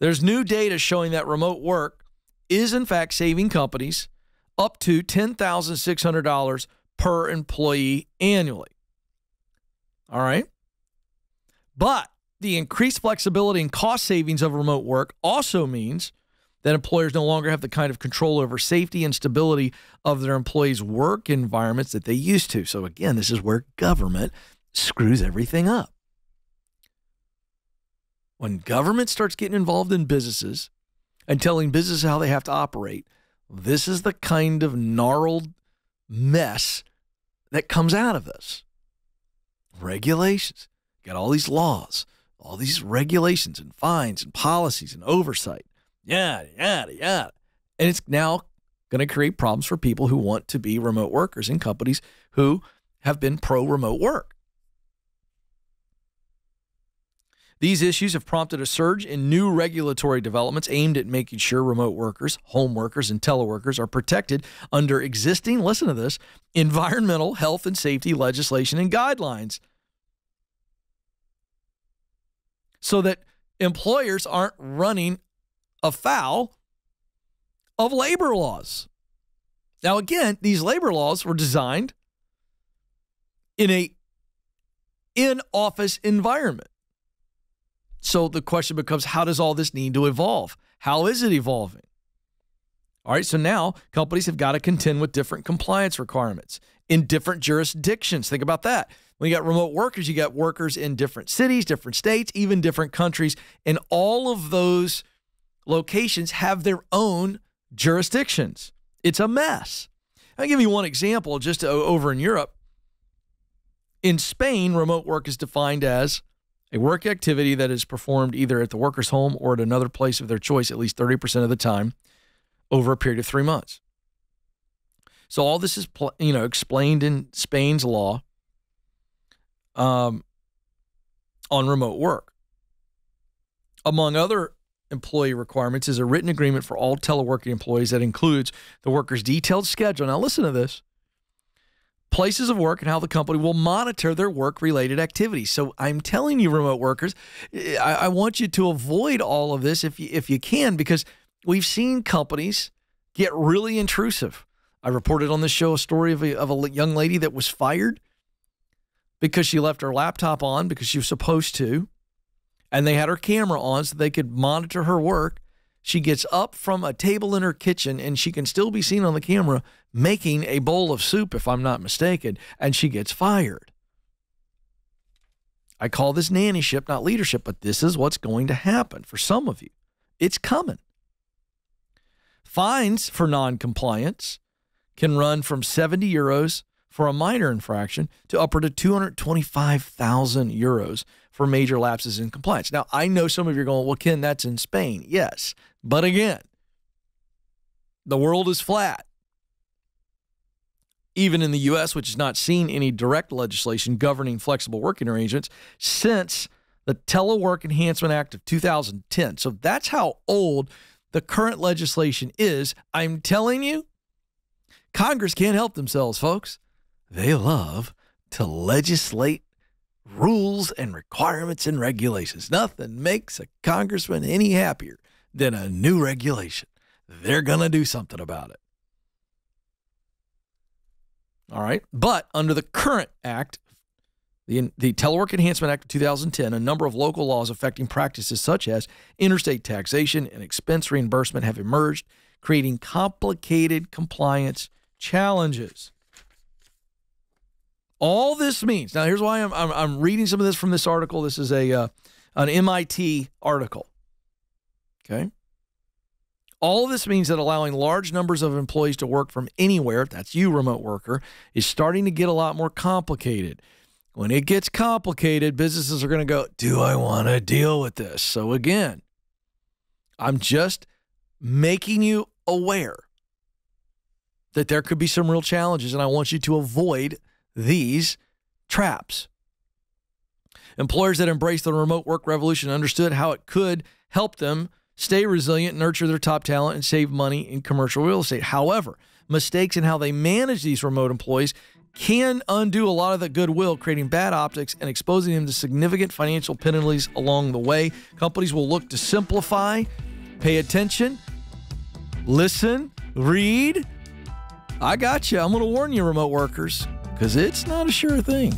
There's new data showing that remote work is, in fact, saving companies up to $10,600 per employee annually. All right? But the increased flexibility and cost savings of remote work also means that employers no longer have the kind of control over safety and stability of their employees' work environments that they used to. So again, this is where government screws everything up. When government starts getting involved in businesses and telling businesses how they have to operate, this is the kind of gnarled mess that comes out of this. Regulations. Got all these laws, all these regulations and fines and policies and oversight. Yada, yada, yada. And it's now going to create problems for people who want to be remote workers in companies who have been pro-remote work. These issues have prompted a surge in new regulatory developments aimed at making sure remote workers, home workers, and teleworkers are protected under existing, listen to this, environmental, health, and safety legislation and guidelines, so that employers aren't running afoul of labor laws. Now, again, these labor laws were designed in a in-office environment. So the question becomes, how does all this need to evolve? How is it evolving? All right, so now companies have got to contend with different compliance requirements in different jurisdictions. Think about that. When you got remote workers, you got workers in different cities, different states, even different countries, and all of those locations have their own jurisdictions. It's a mess. I'll give you one example just over in Europe. In Spain, remote work is defined as a work activity that is performed either at the worker's home or at another place of their choice at least 30% of the time over a period of 3 months. So all this is explained in Spain's law on remote work. Among other employee requirements is a written agreement for all teleworking employees that includes the worker's detailed schedule. Now listen to this. Places of work and how the company will monitor their work-related activities. So I'm telling you, remote workers, I want you to avoid all of this if you can, because we've seen companies get really intrusive. I reported on this show a story of a young lady that was fired because she left her laptop on because she was supposed to, and they had her camera on so they could monitor her work. She gets up from a table in her kitchen, and she can still be seen on the camera making a bowl of soup, if I'm not mistaken, and she gets fired. I call this nannyship, not leadership, but this is what's going to happen for some of you. It's coming. Fines for non-compliance can run from 70 euros for a minor infraction to upward to 225,000 euros for major lapses in compliance. Now, I know some of you are going, well, Ken, that's in Spain. Yes. But again, the world is flat. Even in the U.S., which has not seen any direct legislation governing flexible working arrangements since the Telework Enhancement Act of 2010. So that's how old the current legislation is. I'm telling you, Congress can't help themselves, folks. They love to legislate rules and requirements and regulations. Nothing makes a congressman any happier than a new regulation. They're going to do something about it. All right. But under the current act, the Telework Enhancement Act of 2010, a number of local laws affecting practices such as interstate taxation and expense reimbursement have emerged, creating complicated compliance challenges. All this means, now here's why I'm reading some of this from this article. This is an MIT article. Okay. All of this means that allowing large numbers of employees to work from anywhere, that's you, remote worker, is starting to get a lot more complicated. When it gets complicated, businesses are going to go, do I want to deal with this? So again, I'm just making you aware that there could be some real challenges, and I want you to avoid these traps. Employers that embraced the remote work revolution understood how it could help them stay resilient, nurture their top talent, and save money in commercial real estate. However, mistakes in how they manage these remote employees can undo a lot of the goodwill, creating bad optics and exposing them to significant financial penalties along the way. Companies will look to simplify, pay attention, listen, read. I got you. I'm going to warn you, remote workers, because it's not a sure thing.